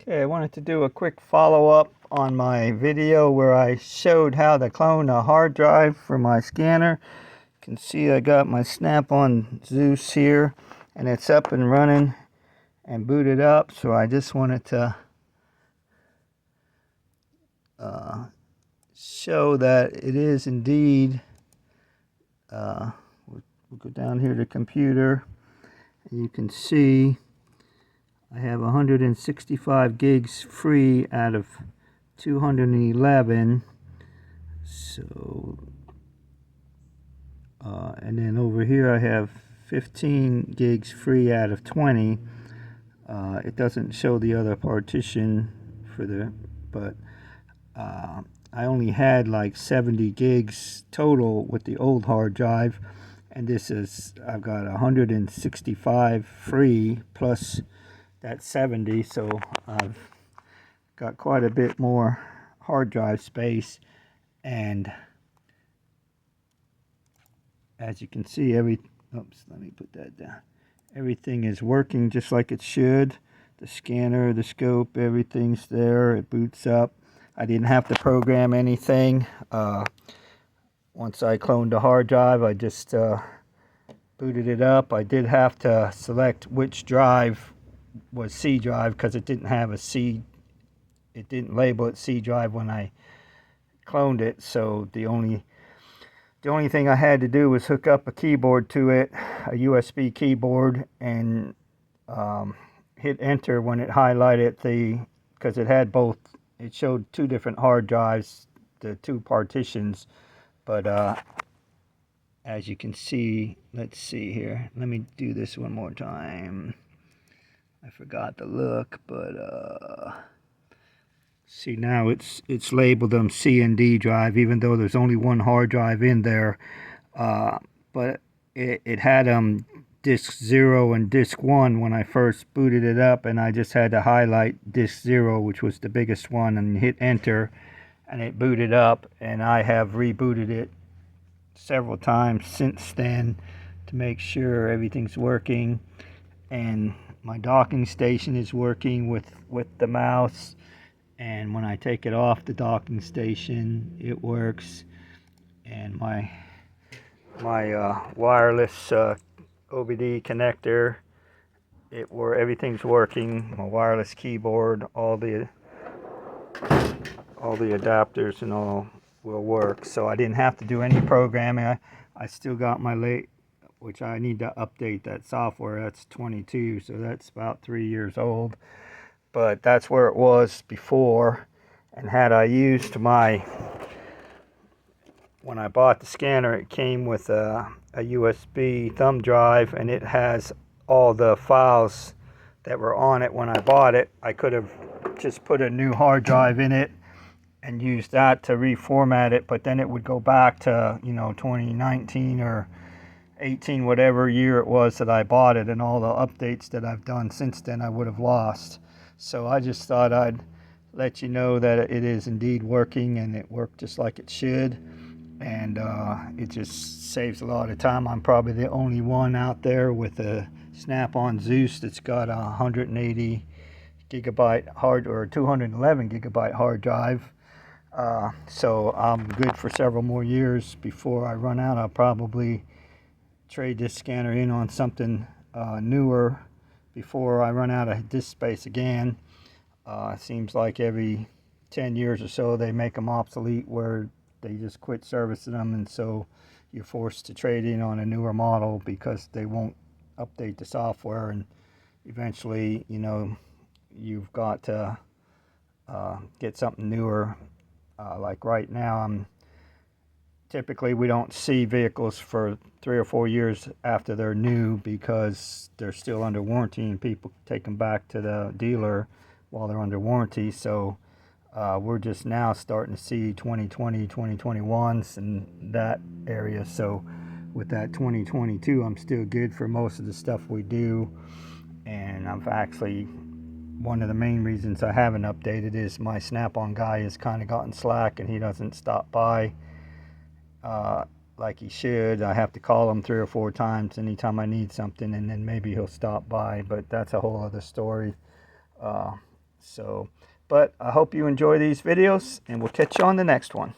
Okay, I wanted to do a quick follow-up on my video where I showed how to clone a hard drive for my scanner. You can see I got my Snap-on Zeus here, and it's up and running and booted up. So I just wanted to show that it is indeed. We'll go down here to computer, and you can see I have 165 gigs free out of 211. So, and then over here I have 15 gigs free out of 20. It doesn't show the other partition but I only had like 70 gigs total with the old hard drive, and I've got 165 free plus that 70, so I've got quite a bit more hard drive space. And as you can see, let me put that down. Everything is working just like it should. The scanner, the scope, everything's there. It boots up. I didn't have to program anything. Once I cloned the hard drive, I just booted it up. I did have to select which drive was C drive because it didn't have a C. It didn't label it C drive when I cloned it. So the only thing I had to do was hook up a keyboard to it, a USB keyboard, and hit enter when it highlighted because it had both. It showed two different hard drives, the two partitions, but as you can see, let's see here. Let me do this one more time. I forgot to look, but see, now it's labeled them C and D drive, even though there's only one hard drive in there. But it had disk 0 and disk 1 when I first booted it up, and I just had to highlight disk 0, which was the biggest one, and hit enter, and it booted up. And I have rebooted it several times since then to make sure everything's working, and my docking station is working with the mouse. And when I take it off the docking station, it works. And my wireless OBD connector, everything's working. My wireless keyboard, all the adapters and all will work. So I didn't have to do any programming. I still got which I need to update that software. That's 22, so that's about 3 years old. But that's where it was before. And had I used when I bought the scanner, it came with a USB thumb drive, and it has all the files that were on it when I bought it. I could have just put a new hard drive in it and used that to reformat it, but then it would go back to 2019 or 18, whatever year it was that I bought it, and all the updates that I've done since then I would have lost. So I just thought I'd let you know that it is indeed working, and it worked just like it should. And it just saves a lot of time. I'm probably the only one out there with a Snap-on Zeus that's got a 180 gigabyte or 211 gigabyte hard drive. So I'm good for several more years. Before I run out, I'll probably trade this scanner in on something newer before I run out of disk space again. It seems like every 10 years or so they make them obsolete, where they just quit servicing them, and so you're forced to trade in on a newer model because they won't update the software, and eventually you've got to get something newer. Like right now, typically we don't see vehicles for 3 or 4 years after they're new because they're still under warranty, and people take them back to the dealer while they're under warranty. So we're just now starting to see 2020, 2021s in that area. So with that 2022, I'm still good for most of the stuff we do. And I've actually, one of the main reasons I haven't updated is my Snap-on guy has kind of gotten slack, and he doesn't stop by like he should. I have to call him 3 or 4 times anytime I need something, and then maybe he'll stop by, but that's a whole other story. So, but I hope you enjoy these videos, and we'll catch you on the next one.